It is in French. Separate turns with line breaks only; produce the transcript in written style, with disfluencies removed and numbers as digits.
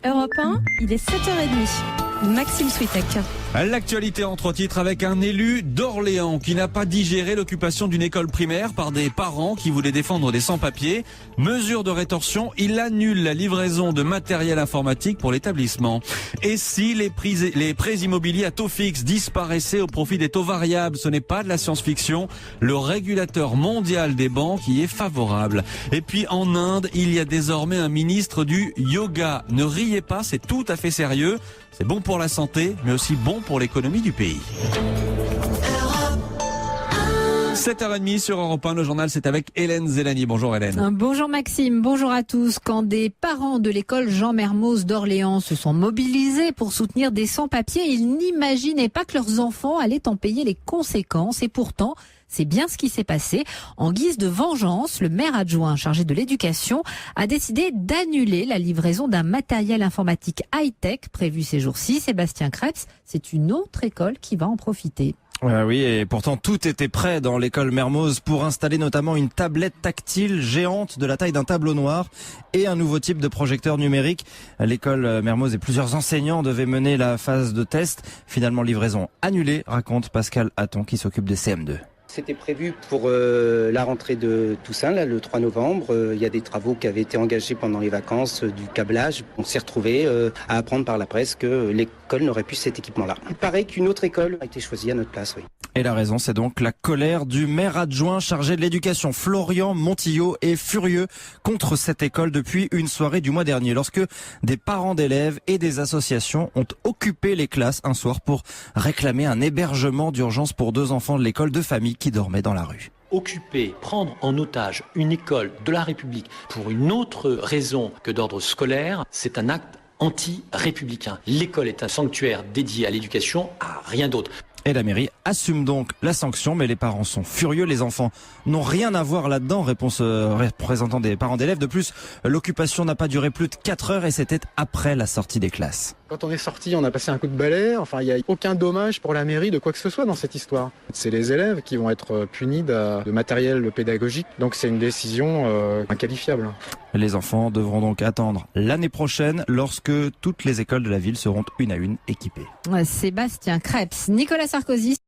Europe 1, il est 7h30. Maxime Switek.
L'actualité en 3 titres avec un élu d'Orléans qui n'a pas digéré l'occupation d'une école primaire par des parents qui voulaient défendre des sans-papiers. Mesure de rétorsion, il annule la livraison de matériel informatique pour l'établissement. Et si les prêts immobiliers à taux fixe disparaissaient au profit des taux variables, ce n'est pas de la science-fiction. Le régulateur mondial des banques y est favorable. Et puis en Inde, il y a désormais un ministre du yoga. Ne riez pas, c'est tout à fait sérieux. C'est bon pour la santé, mais aussi bon pour l'économie du pays. 7h30 sur Europe 1, le journal c'est avec Hélène Zélani. Bonjour Hélène.
Bonjour Maxime, bonjour à tous. Quand des parents de l'école Jean Mermoz d'Orléans se sont mobilisés pour soutenir des sans-papiers, ils n'imaginaient pas que leurs enfants allaient en payer les conséquences. Et pourtant, c'est bien ce qui s'est passé. En guise de vengeance, le maire adjoint chargé de l'éducation a décidé d'annuler la livraison d'un matériel informatique high-tech prévu ces jours-ci. Sébastien Krebs, c'est une autre école qui va en profiter.
Oui, et pourtant tout était prêt dans l'école Mermoz pour installer notamment une tablette tactile géante de la taille d'un tableau noir et un nouveau type de projecteur numérique. L'école Mermoz et plusieurs enseignants devaient mener la phase de test. Finalement, livraison annulée, raconte Pascal Hatton qui s'occupe des CM2.
C'était prévu pour la rentrée de Toussaint, là, le 3 novembre. Il y a des travaux qui avaient été engagés pendant les vacances, du câblage. On s'est retrouvé à apprendre par la presse que l'école n'aurait plus cet équipement-là. Il paraît qu'une autre école a été choisie à notre place, oui.
Et la raison, c'est donc la colère du maire adjoint chargé de l'éducation. Florian Montillot est furieux contre cette école depuis une soirée du mois dernier, lorsque des parents d'élèves et des associations ont occupé les classes un soir pour réclamer un hébergement d'urgence pour 2 enfants de l'école de famille qui dormaient dans la rue.
Occuper, prendre en otage une école de la République pour une autre raison que d'ordre scolaire, c'est un acte anti-républicain. L'école est un sanctuaire dédié à l'éducation, à rien d'autre.
Et la mairie assume donc la sanction, mais les parents sont furieux. Les enfants n'ont rien à voir là-dedans, réponse représentant des parents d'élèves. De plus, l'occupation n'a pas duré plus de 4 heures et c'était après la sortie des classes.
Quand on est sorti, on a passé un coup de balai. Enfin, il n'y a aucun dommage pour la mairie de quoi que ce soit dans cette histoire. C'est les élèves qui vont être punis de matériel pédagogique. Donc c'est une décision inqualifiable.
Les enfants devront donc attendre l'année prochaine lorsque toutes les écoles de la ville seront une à une équipées.
Sébastien Krebs, Nicolas Sarkozy.